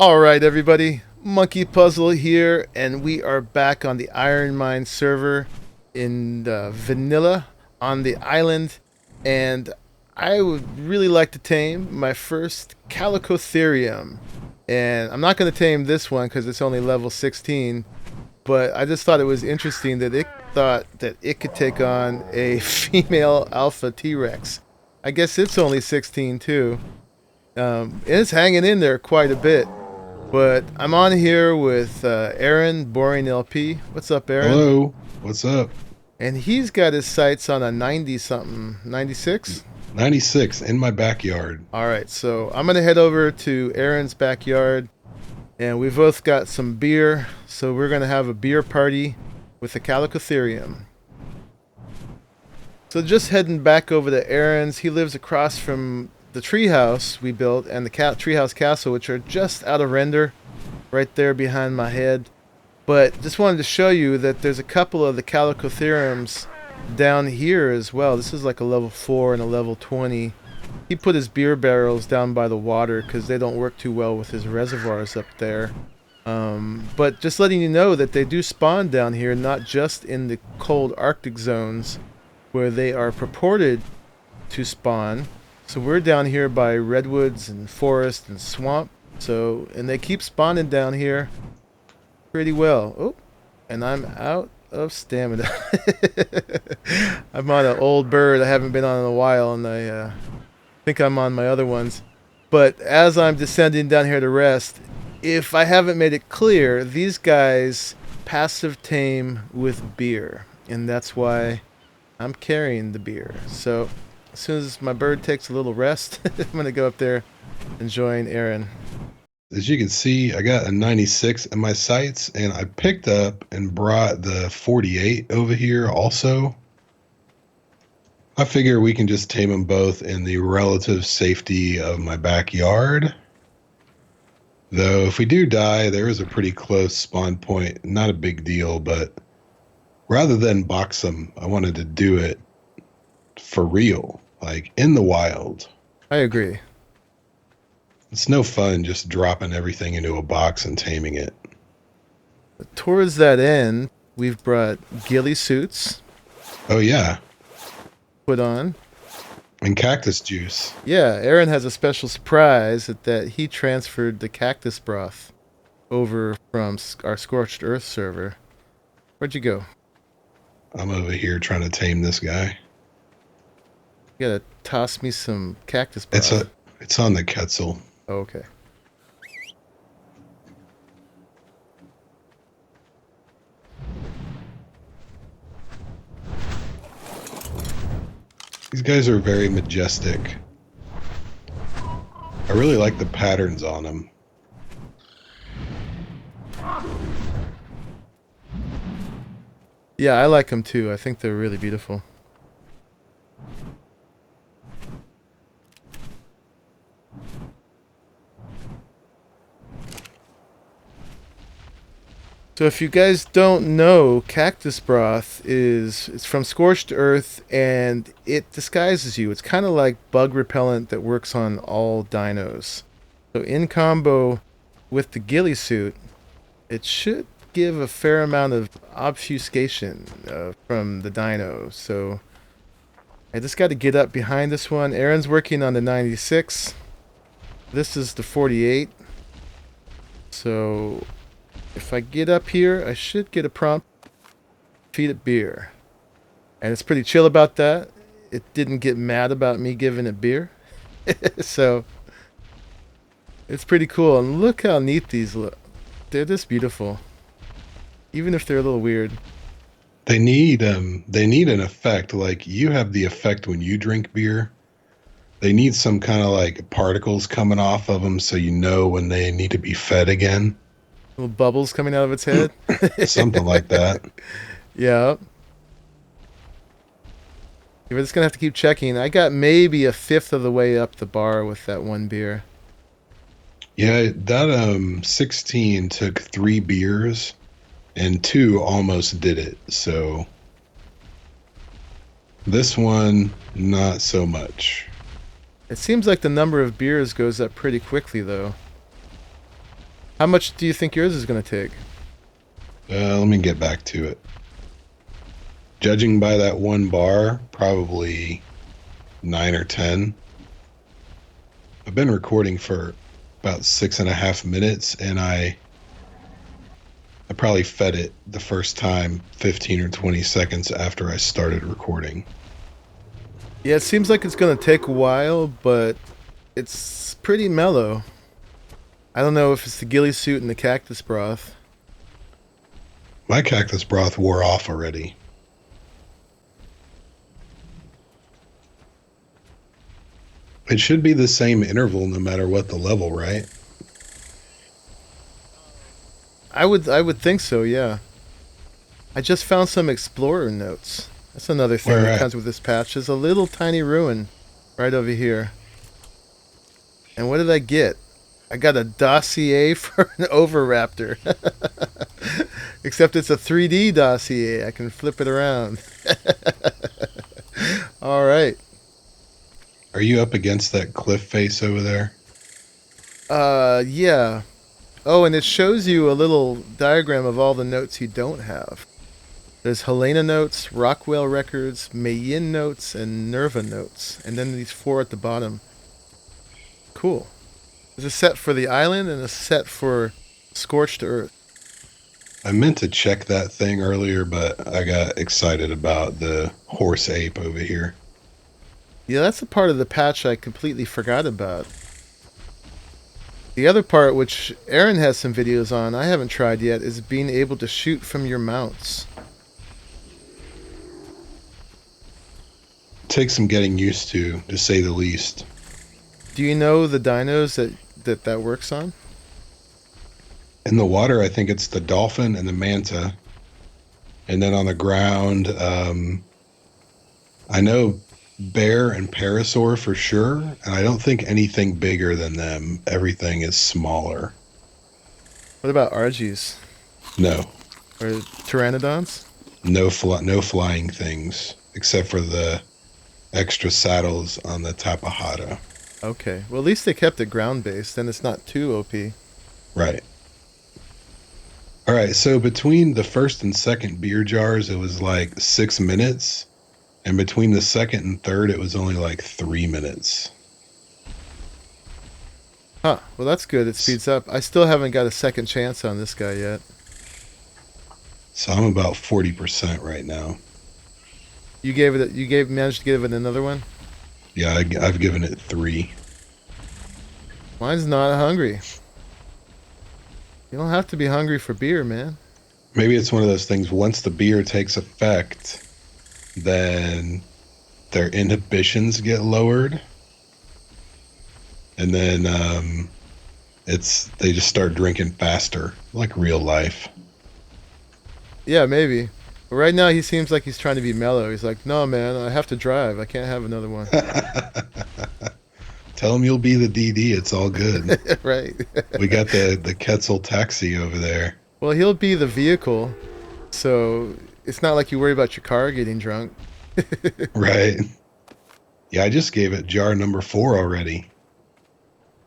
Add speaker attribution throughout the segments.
Speaker 1: Alright everybody, Monkeypuzzle here, and we are back on the IronMine server in vanilla on the island, and I would really like to tame my first Chalicotherium. And I'm not going to tame this one because it's only level 16, but I just thought it was interesting that it thought that it could take on a female alpha T-Rex. I guess it's only 16 too. It's hanging in there quite a bit. But I'm on here with Aaron, Boring LP. What's up, Aaron?
Speaker 2: Hello. What's up?
Speaker 1: And he's got his sights on a 90-something, 96?
Speaker 2: 96 in my backyard.
Speaker 1: All right, so I'm going to head over to Aaron's backyard. And we've both got some beer. So we're going to have a beer party with the Chalicotherium. So just heading back over to Aaron's. He lives across from the treehouse we built and the treehouse castle, which are just out of render right there behind my head. But just wanted to show you that there's a couple of the Chalicotheriums down here as well. This is like a level 4 and a level 20. He put his beer barrels down by the water because they don't work too well with his reservoirs up there. But just letting you know that they do spawn down here, not just in the cold Arctic zones where they are purported to spawn. So we're down here by redwoods and forest and swamp. And they keep spawning down here pretty well. Oh, and I'm out of stamina. I'm on an old bird I haven't been on in a while, and I think I'm on my other ones. But as I'm descending down here to rest, if I haven't made it clear, these guys passive tame with beer, and that's why I'm carrying the beer. So as soon as my bird takes a little rest, I'm going to go up there and join Aaron.
Speaker 2: As you can see, I got a 96 in my sights, and I picked up and brought the 48 over here also. I figure we can just tame them both in the relative safety of my backyard. Though if we do die, there is a pretty close spawn point. Not a big deal, but rather than box them, I wanted to do it for real, like in the wild.
Speaker 1: I agree.
Speaker 2: It's no fun just dropping everything into a box and taming it.
Speaker 1: Towards that end, we've brought ghillie suits.
Speaker 2: Oh yeah,
Speaker 1: Put on.
Speaker 2: and cactus juice.
Speaker 1: Yeah, Aaron has a special surprise that he transferred the cactus broth over from our Scorched Earth server. Where'd you go?
Speaker 2: I'm over here trying to tame this guy.
Speaker 1: You gotta toss me some cactus broth.
Speaker 2: It's on the Quetzal.
Speaker 1: Oh, okay.
Speaker 2: These guys are very majestic. I really like the patterns on them.
Speaker 1: Yeah, I like them too. I think they're really beautiful. So if you guys don't know, cactus broth it's from Scorched Earth, and it disguises you. It's kind of like bug repellent that works on all dinos. So in combo with the ghillie suit, it should give a fair amount of obfuscation from the dino. So I just got to get up behind this one. Aaron's working on the 96. This is the 48. So if I get up here, I should get a prompt. Feed it beer. And it's pretty chill about that. It didn't get mad about me giving it beer. So it's pretty cool. And look how neat these look. They're just beautiful. Even if they're a little weird.
Speaker 2: They need an effect. Like you have the effect when you drink beer. They need some kind of like particles coming off of them so you know when they need to be fed again.
Speaker 1: Little bubbles coming out of its head.
Speaker 2: Something like that.
Speaker 1: Yeah. We're just going to have to keep checking. I got maybe a fifth of the way up the bar with that one beer.
Speaker 2: Yeah, that 16 took 3 beers and 2 almost did it. So this one, not so much.
Speaker 1: It seems like the number of beers goes up pretty quickly, though. How much do you think yours is going to take?
Speaker 2: Let me get back to it. Judging by that one bar, probably 9 or 10. I've been recording for about 6.5 minutes, and I probably fed it the first time 15 or 20 seconds after I started recording.
Speaker 1: Yeah, it seems like it's going to take a while, but it's pretty mellow. I don't know if it's the ghillie suit and the cactus broth.
Speaker 2: My cactus broth wore off already. It should be the same interval no matter what the level, right?
Speaker 1: I would think so, yeah. I just found some explorer notes. That's another thing
Speaker 2: Where
Speaker 1: that
Speaker 2: at?
Speaker 1: comes with this patch. There's a little tiny ruin right over here. And what did I get? I got a dossier for an Overraptor. Except it's a 3D dossier. I can flip it around. All right.
Speaker 2: Are you up against that cliff face over there?
Speaker 1: Yeah. Oh, and it shows you a little diagram of all the notes you don't have. There's Helena notes, Rockwell records, Mayin notes, and Nerva notes. And then these 4 at the bottom. Cool. There's a set for the island and a set for Scorched Earth.
Speaker 2: I meant to check that thing earlier, but I got excited about the horse ape over here.
Speaker 1: Yeah, that's a part of the patch I completely forgot about. The other part, which Aaron has some videos on, I haven't tried yet, is being able to shoot from your mounts.
Speaker 2: Takes some getting used to say the least.
Speaker 1: Do you know the dinos that works on?
Speaker 2: In the water, I think it's the dolphin and the manta. And then on the ground, I know bear and parasaur for sure. And I don't think anything bigger than them. Everything is smaller.
Speaker 1: What about Argies?
Speaker 2: No.
Speaker 1: Or Pteranodons?
Speaker 2: No flying things, except for the extra saddles on the Tapahara.
Speaker 1: Okay. Well, at least they kept it ground-based, and it's not too OP.
Speaker 2: Right. All right, so between the first and second beer jars, it was like 6 minutes. And between the second and third, it was only like 3 minutes.
Speaker 1: Huh. Well, that's good. It speeds up. I still haven't got a second chance on this guy yet.
Speaker 2: So I'm about 40% right now.
Speaker 1: You managed to give it another one?
Speaker 2: Yeah, I've given it 3.
Speaker 1: Mine's not hungry. You don't have to be hungry for beer, man.
Speaker 2: Maybe it's one of those things, once the beer takes effect, then their inhibitions get lowered. And then they just start drinking faster, like real life.
Speaker 1: Yeah, maybe. But right now he seems like he's trying to be mellow. He's like, no, man, I have to drive. I can't have another one.
Speaker 2: Tell him you'll be the DD. It's all good.
Speaker 1: Right.
Speaker 2: We got the Quetzal taxi over there.
Speaker 1: Well, he'll be the vehicle, so it's not like you worry about your car getting drunk.
Speaker 2: Right. Yeah, I just gave it jar number 4 already.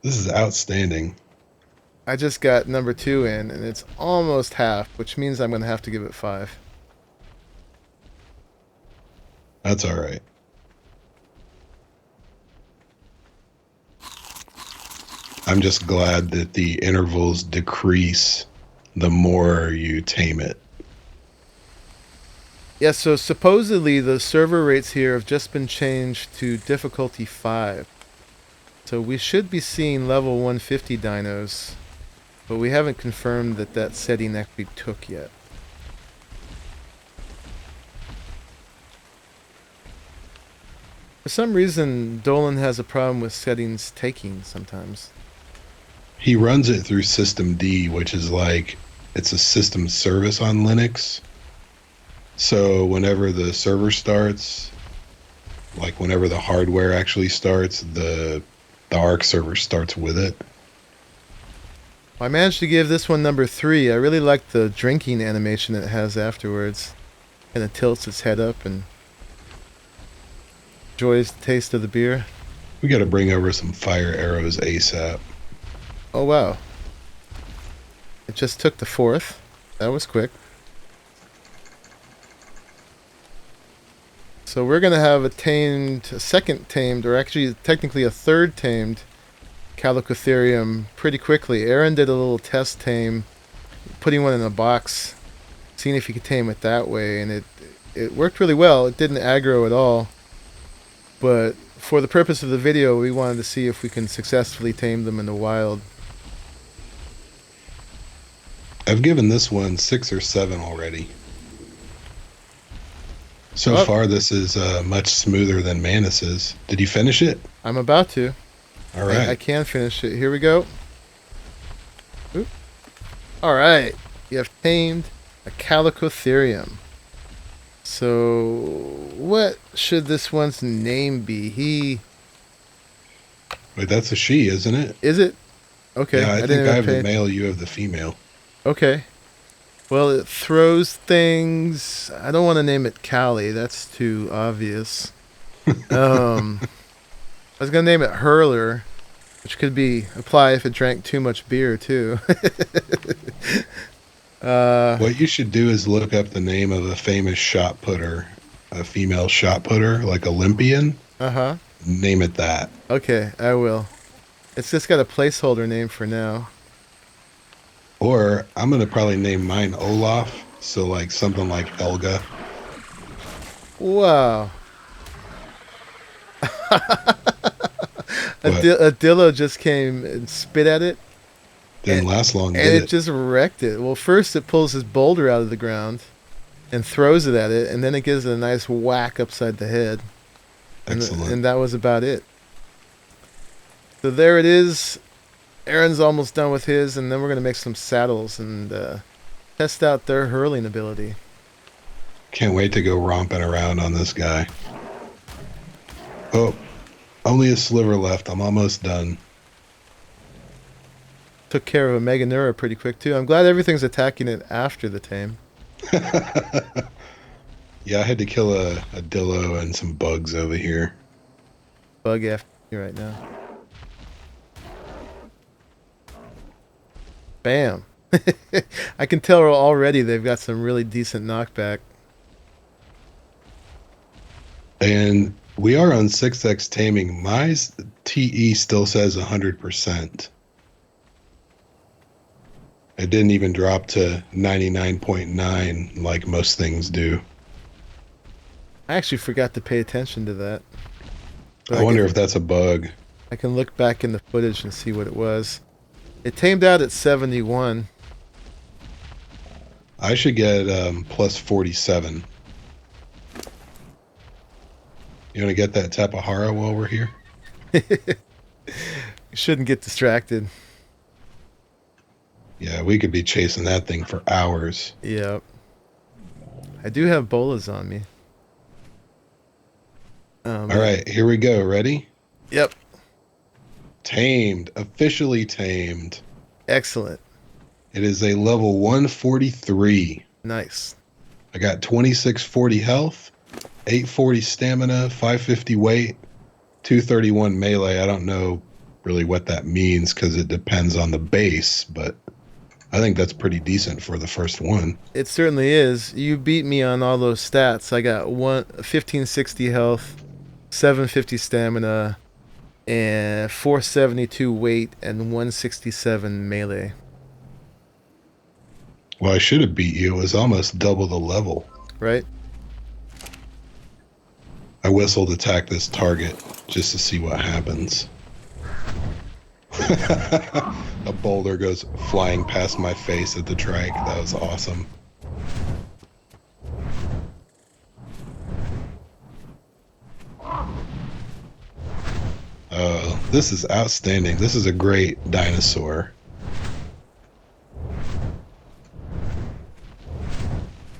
Speaker 2: This is outstanding.
Speaker 1: I just got number 2 in, and it's almost half, which means I'm going to have to give it 5.
Speaker 2: That's all right. I'm just glad that the intervals decrease the more you tame it.
Speaker 1: Yeah, so supposedly the server rates here have just been changed to difficulty 5. So we should be seeing level 150 dinos, but we haven't confirmed that that setting actually took yet. For some reason, Dolan has a problem with settings taking sometimes.
Speaker 2: He runs it through System D, which is like, it's a system service on Linux. So whenever the server starts, like whenever the hardware actually starts, the ARK server starts with it.
Speaker 1: I managed to give this one number 3. I really like the drinking animation it has afterwards. And it tilts its head up and enjoys the taste of the beer.
Speaker 2: We got to bring over some fire arrows ASAP.
Speaker 1: Oh, wow. It just took the fourth. That was quick. So we're going to have a second tamed, or actually technically a third tamed Chalicotherium pretty quickly. Aaron did a little test tame, putting one in a box, seeing if he could tame it that way, and it worked really well. It didn't aggro at all. But for the purpose of the video, we wanted to see if we can successfully tame them in the wild.
Speaker 2: I've given this one 6 or 7 already. So far, this is much smoother than Manus's. Did you finish it?
Speaker 1: I'm about to.
Speaker 2: All right.
Speaker 1: I can finish it. Here we go. Oop. All right. You have tamed a Chalicotherium. So, what should this one's name be?
Speaker 2: Wait, that's a she, isn't it?
Speaker 1: Is it? Okay.
Speaker 2: Yeah, I think I have the male, you have the female. Okay.
Speaker 1: Well, it throws things. I don't want to name it Cali. That's too obvious. I was going to name it Hurler, which could apply if it drank too much beer, too.
Speaker 2: What you should do is look up the name of a famous shot putter, a female shot putter, like Olympian.
Speaker 1: Uh-huh.
Speaker 2: Name it that.
Speaker 1: Okay, I will. It's just got a placeholder name for now.
Speaker 2: Or I'm going to probably name mine Olaf, so like something like Elga.
Speaker 1: Wow. A Dillo just came and spit at it.
Speaker 2: Didn't last long,
Speaker 1: and it just wrecked it. Well, first it pulls this boulder out of the ground and throws it at it, and then it gives it a nice whack upside the head.
Speaker 2: Excellent.
Speaker 1: And that was about it. So there it is. Aaron's almost done with his, and then we're going to make some saddles and test out their hurling ability.
Speaker 2: Can't wait to go romping around on this guy. Oh, only a sliver left. I'm almost done.
Speaker 1: Took care of a Meganura pretty quick, too. I'm glad everything's attacking it after the tame.
Speaker 2: Yeah, I had to kill a Dillo and some bugs over here.
Speaker 1: Bug after you right now. Bam. I can tell already they've got some really decent knockback.
Speaker 2: And we are on 6x taming. My TE still says 100%. It didn't even drop to 99.9 like most things do.
Speaker 1: I actually forgot to pay attention to that. But
Speaker 2: I wonder if that's a bug.
Speaker 1: I can look back in the footage and see what it was. It tamed out at 71.
Speaker 2: I should get plus 47. You want to get that Tapahara while we're here?
Speaker 1: You shouldn't get distracted.
Speaker 2: Yeah, we could be chasing that thing for hours.
Speaker 1: Yep. I do have bolas on me.
Speaker 2: All right, here we go. Ready?
Speaker 1: Yep.
Speaker 2: Tamed. Officially tamed.
Speaker 1: Excellent.
Speaker 2: It is a level 143.
Speaker 1: Nice.
Speaker 2: I got 2640 health, 840 stamina, 550 weight, 231 melee. I don't know really what that means because it depends on the base, but I think that's pretty decent for the first one.
Speaker 1: It certainly is. You beat me on all those stats. I got 1560 health, 750 stamina, and 472 weight, and 167 melee.
Speaker 2: Well, I should have beat you. It was almost double the level.
Speaker 1: Right?
Speaker 2: I whistled attack this target just to see what happens. A boulder goes flying past my face at the trike. That was awesome. This is outstanding. This is a great dinosaur.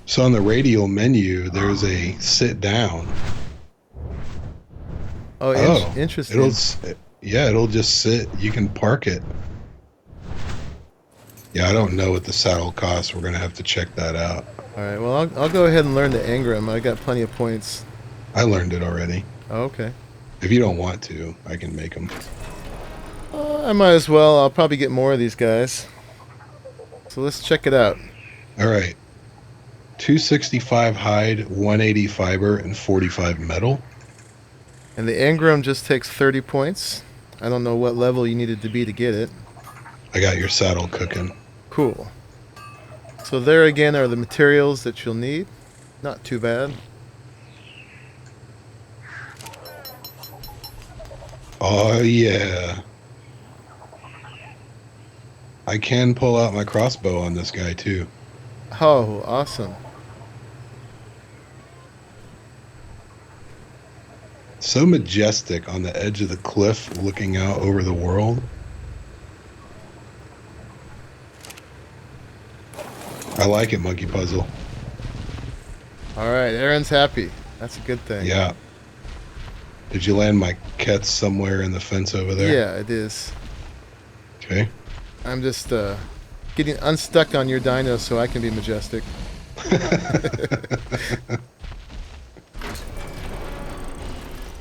Speaker 2: So on the radial menu, there's a sit down.
Speaker 1: Oh, interesting.
Speaker 2: It'll just sit. You can park it. Yeah, I don't know what the saddle costs. We're going to have to check that out.
Speaker 1: All right, well, I'll go ahead and learn the Engram. I got plenty of points.
Speaker 2: I learned it already.
Speaker 1: Oh, okay.
Speaker 2: If you don't want to, I can make them.
Speaker 1: I might as well. I'll probably get more of these guys. So let's check it out.
Speaker 2: All right. 265 hide, 180 fiber, and 45 metal.
Speaker 1: And the engram just takes 30 points. I don't know what level you needed to be to get it.
Speaker 2: I got your saddle cooking.
Speaker 1: Cool. So there again are the materials that you'll need. Not too bad.
Speaker 2: Oh, yeah. I can pull out my crossbow on this guy, too.
Speaker 1: Oh, awesome.
Speaker 2: So majestic on the edge of the cliff looking out over the world. I like it, Monkeypuzzle.
Speaker 1: Alright, Aaron's happy. That's a good thing.
Speaker 2: Yeah. Did you land my Kets somewhere in the fence over there?
Speaker 1: Yeah, it is.
Speaker 2: Okay.
Speaker 1: I'm just getting unstuck on your dino so I can be majestic.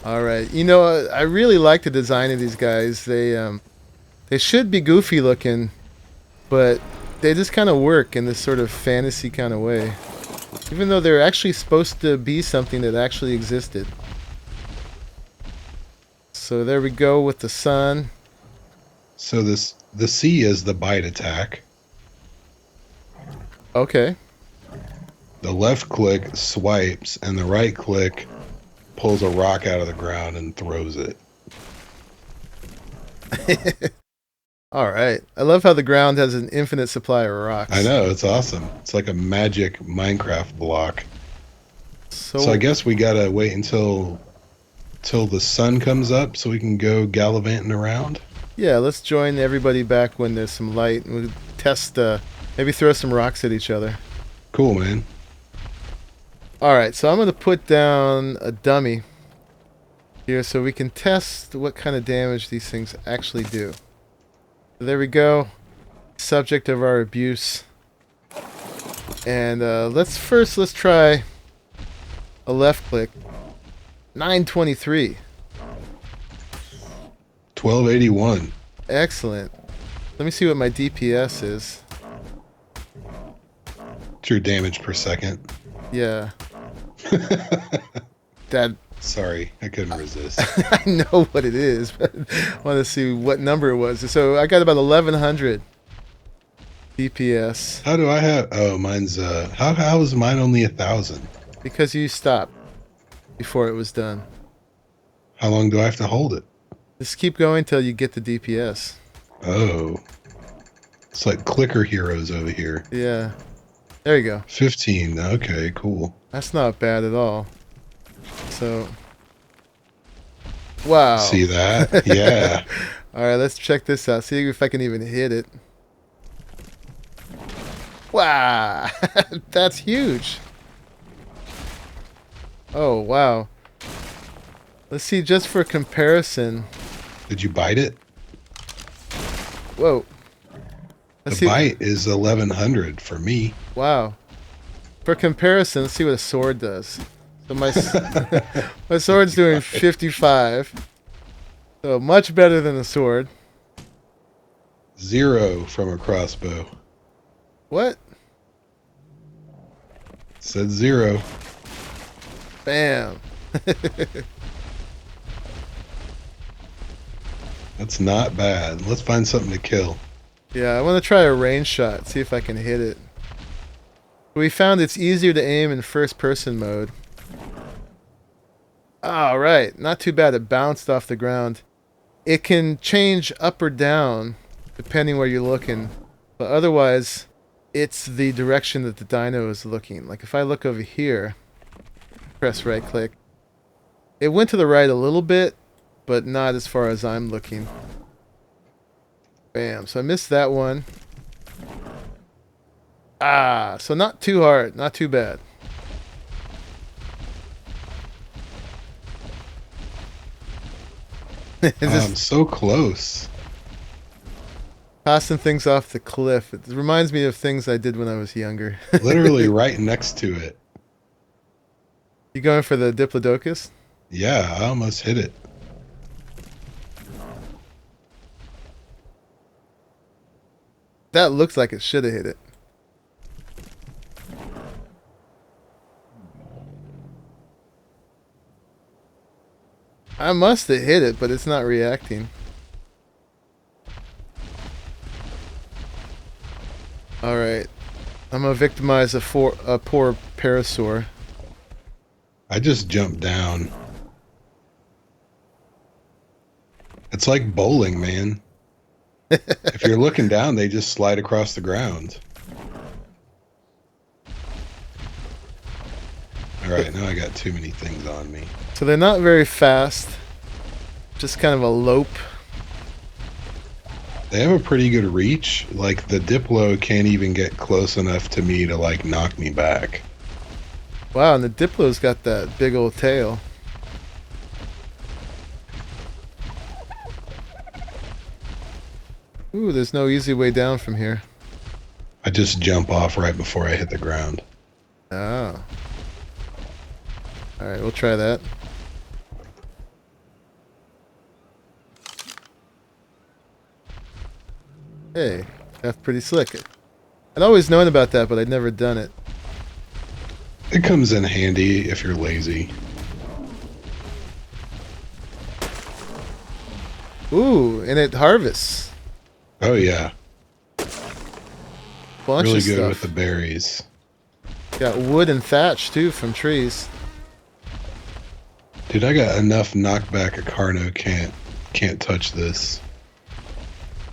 Speaker 1: Alright, you know, I really like the design of these guys. They should be goofy looking, but they just kind of work in this sort of fantasy kind of way. Even though they're actually supposed to be something that actually existed. So there we go with the sun.
Speaker 2: So the C is the bite attack.
Speaker 1: Okay.
Speaker 2: The left click swipes, and the right click pulls a rock out of the ground and throws it.
Speaker 1: Alright. I love how the ground has an infinite supply of rocks.
Speaker 2: I know, it's awesome. It's like a magic Minecraft block. So I guess we gotta wait until the sun comes up so we can go gallivanting around.
Speaker 1: Yeah, let's join everybody back when there's some light and we'll test, maybe throw some rocks at each other.
Speaker 2: Cool, man.
Speaker 1: Alright, so I'm going to put down a dummy here so we can test what kind of damage these things actually do. So there we go. Subject of our abuse. And let's try a left click. 923.
Speaker 2: 1281.
Speaker 1: Excellent. Let me see what my DPS is.
Speaker 2: It's your damage per second.
Speaker 1: Yeah. That.
Speaker 2: Sorry, I couldn't resist.
Speaker 1: I know what it is, but I want to see what number it was. So I got about 1100 DPS.
Speaker 2: How do I have? Oh, mine's how is mine only 1,000?
Speaker 1: Because you stopped before it was done.
Speaker 2: How long do I have to hold it?
Speaker 1: Just keep going till you get the DPS.
Speaker 2: Oh, it's like clicker heroes over here.
Speaker 1: Yeah, there you go.
Speaker 2: 15. Okay, cool.
Speaker 1: That's not bad at all. So, wow.
Speaker 2: See that? Yeah.
Speaker 1: All right, let's check this out. See if I can even hit it. Wow, that's huge. Oh, wow. Let's see, just for comparison.
Speaker 2: Did you bite it?
Speaker 1: Whoa.
Speaker 2: The bite is 1,100 for me.
Speaker 1: Wow. For comparison, let's see what a sword does. So my my sword's doing 55. So much better than a sword.
Speaker 2: 0 from a crossbow.
Speaker 1: What?
Speaker 2: Said 0.
Speaker 1: Bam.
Speaker 2: That's not bad. Let's find something to kill.
Speaker 1: Yeah, I want to try a range shot, see if I can hit it. We found it's easier to aim in first person mode. Alright, not too bad. It bounced off the ground. It can change up or down depending where you're looking. But otherwise, it's the direction that the dino is looking. Like if I look over here, press right click. It went to the right a little bit, but not as far as I'm looking. Bam, so I missed that one. Ah, so not too hard, not too bad.
Speaker 2: I'm so close.
Speaker 1: Tossing things off the cliff. It reminds me of things I did when I was younger.
Speaker 2: Literally right next to it.
Speaker 1: You going for the Diplodocus?
Speaker 2: Yeah, I almost hit it.
Speaker 1: That looks like it should have hit it. I must have hit it, but it's not reacting. Alright. I'm gonna victimize a poor parasaur.
Speaker 2: I just jumped down. It's like bowling, man. If you're looking down, they just slide across the ground. Alright, now I got too many things on me.
Speaker 1: So they're not very fast. Just kind of a lope.
Speaker 2: They have a pretty good reach. Like, the Diplo can't even get close enough to me to, like, knock me back.
Speaker 1: Wow, and the Diplo's got that big old tail. Ooh, there's no easy way down from here.
Speaker 2: I just jump off right before I hit the ground.
Speaker 1: Oh. Alright, we'll try that. Hey, that's pretty slick. I'd always known about that, but I'd never done it.
Speaker 2: It comes in handy if you're lazy.
Speaker 1: Ooh, and it harvests.
Speaker 2: Oh yeah.
Speaker 1: Bunch
Speaker 2: Really
Speaker 1: of
Speaker 2: good
Speaker 1: stuff.
Speaker 2: with the berries.
Speaker 1: Got wood and thatch too from trees.
Speaker 2: Dude, I got enough knockback a Carno can't touch this.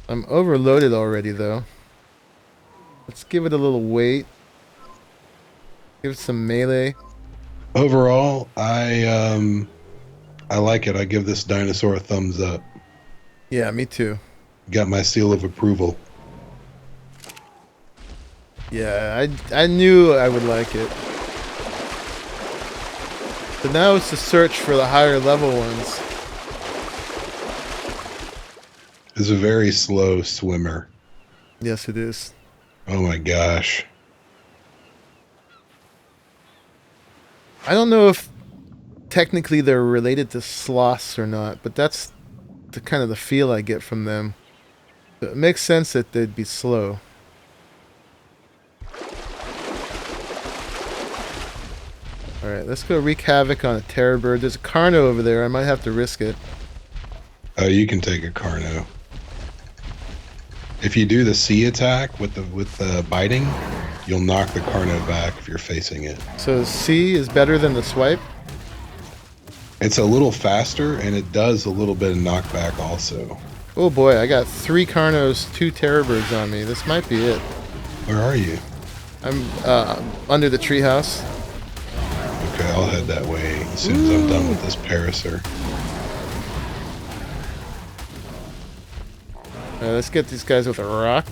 Speaker 1: I'm overloaded already though. Let's give it a little weight. Give it some melee.
Speaker 2: Overall, I like it. I give this dinosaur a thumbs up.
Speaker 1: Yeah, me too.
Speaker 2: Got my seal of approval.
Speaker 1: Yeah, I knew I would like it. But now it's to search for the higher level ones.
Speaker 2: It's a very slow swimmer.
Speaker 1: Yes, it is.
Speaker 2: Oh my gosh.
Speaker 1: I don't know if technically they're related to sloths or not, but that's the kind of the feel I get from them. So it makes sense that they'd be slow. Alright, let's go wreak havoc on a terror bird. There's a Carno over there. I might have to risk it.
Speaker 2: Oh, you can take a Carno. If you do the C attack with the biting, you'll knock the Carno back if you're facing it.
Speaker 1: So C is better than the swipe?
Speaker 2: It's a little faster, and it does a little bit of knockback also.
Speaker 1: Oh boy, I got 3 Carnos, 2 terror birds on me. This might be it.
Speaker 2: Where are you?
Speaker 1: I'm under the treehouse.
Speaker 2: Okay, I'll head that way as soon as I'm done with this parasaur.
Speaker 1: Let's get these guys with a rock.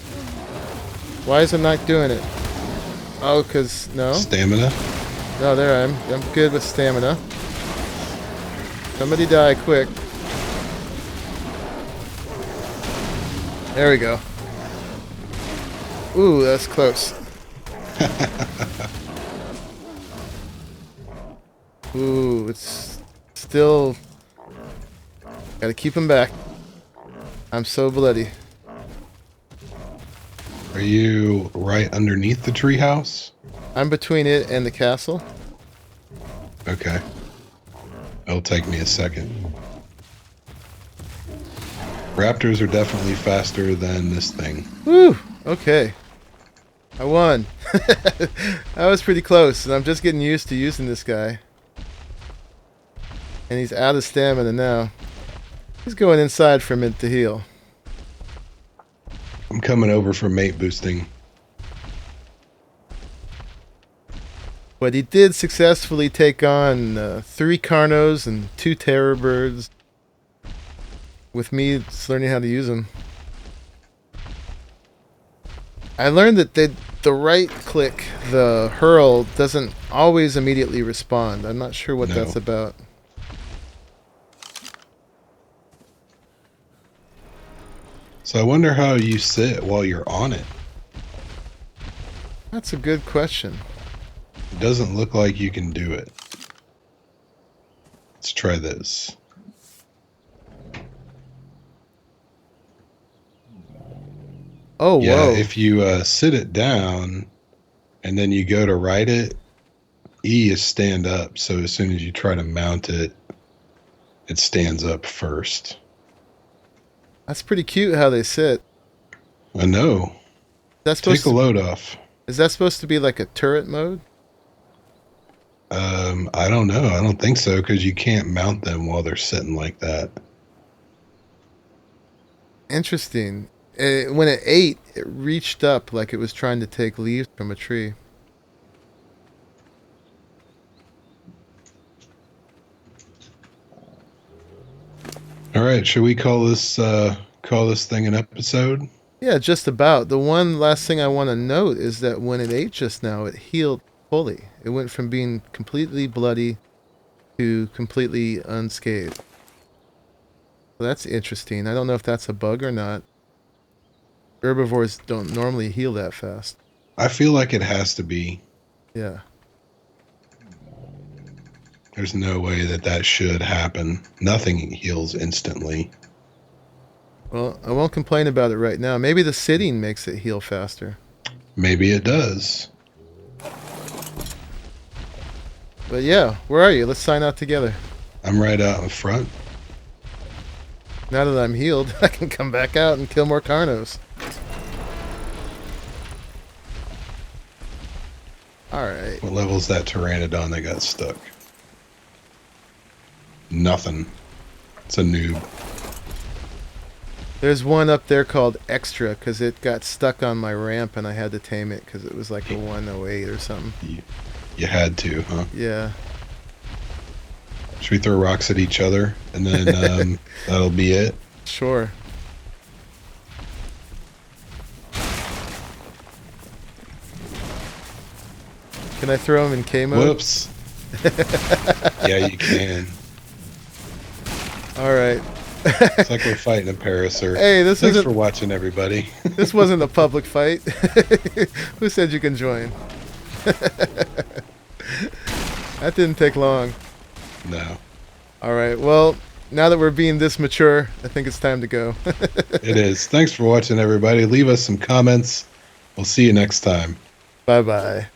Speaker 1: Why is it not doing it? Oh, because... No?
Speaker 2: Stamina?
Speaker 1: No, there I am. I'm good with stamina. Somebody die quick. There we go. Ooh, that's close. Ooh, it's still... Gotta keep him back. I'm so bloody.
Speaker 2: Are you right underneath the treehouse?
Speaker 1: I'm between it and the castle.
Speaker 2: Okay. It'll take me a second. Raptors are definitely faster than this thing.
Speaker 1: Woo! Okay. I won. That was pretty close, and I'm just getting used to using this guy. And he's out of stamina now. He's going inside for a minute to heal.
Speaker 2: I'm coming over for mate boosting.
Speaker 1: But he did successfully take on 3 Carnos and 2 terror birds. With me just learning how to use them. I learned that the right click, the hurl, doesn't always immediately respond. I'm not sure what that's about.
Speaker 2: So I wonder how you sit while you're on it.
Speaker 1: That's a good question.
Speaker 2: It doesn't look like you can do it. Let's try this.
Speaker 1: Oh,
Speaker 2: Yeah,
Speaker 1: whoa.
Speaker 2: if you sit it down and then you go to write it, E is stand up. So as soon as you try to mount it, it stands up first.
Speaker 1: That's pretty cute how they sit.
Speaker 2: I know.
Speaker 1: That's
Speaker 2: Take
Speaker 1: supposed
Speaker 2: a
Speaker 1: to
Speaker 2: load off.
Speaker 1: Is that supposed to be like a turret mode?
Speaker 2: I don't know. I don't think so because you can't mount them while they're sitting like that.
Speaker 1: Interesting. When it ate, it reached up like it was trying to take leaves from a tree.
Speaker 2: All right, should we call this thing an episode?
Speaker 1: Yeah, just about. The one last thing I want to note is that when it ate just now, it healed fully. It went from being completely bloody to completely unscathed. So that's interesting. I don't know if that's a bug or not. Herbivores don't normally heal that fast.
Speaker 2: I feel like it has to be.
Speaker 1: Yeah.
Speaker 2: There's no way that should happen. Nothing heals instantly.
Speaker 1: Well, I won't complain about it right now. Maybe the sitting makes it heal faster.
Speaker 2: Maybe it does.
Speaker 1: But yeah, where are you? Let's sign out together.
Speaker 2: I'm right out in front.
Speaker 1: Now that I'm healed, I can come back out and kill more Carnos. Alright.
Speaker 2: What level's that pteranodon that got stuck? Nothing. It's a noob.
Speaker 1: There's one up there called Extra because it got stuck on my ramp and I had to tame it because it was like a 108 or something.
Speaker 2: You had to, huh?
Speaker 1: Yeah.
Speaker 2: Should we throw rocks at each other and then that'll be it?
Speaker 1: Sure. Can I throw him in K mode?
Speaker 2: Whoops. Yeah, you can.
Speaker 1: Alright.
Speaker 2: It's like we're fighting a parasaur.
Speaker 1: Hey, this
Speaker 2: Thanks
Speaker 1: isn't
Speaker 2: for watching, everybody.
Speaker 1: this wasn't a public fight. Who said you can join? That didn't take long.
Speaker 2: No.
Speaker 1: Alright, well, now that we're being this mature, I think it's time to go.
Speaker 2: It is. Thanks for watching, everybody. Leave us some comments. We'll see you next time.
Speaker 1: Bye-bye.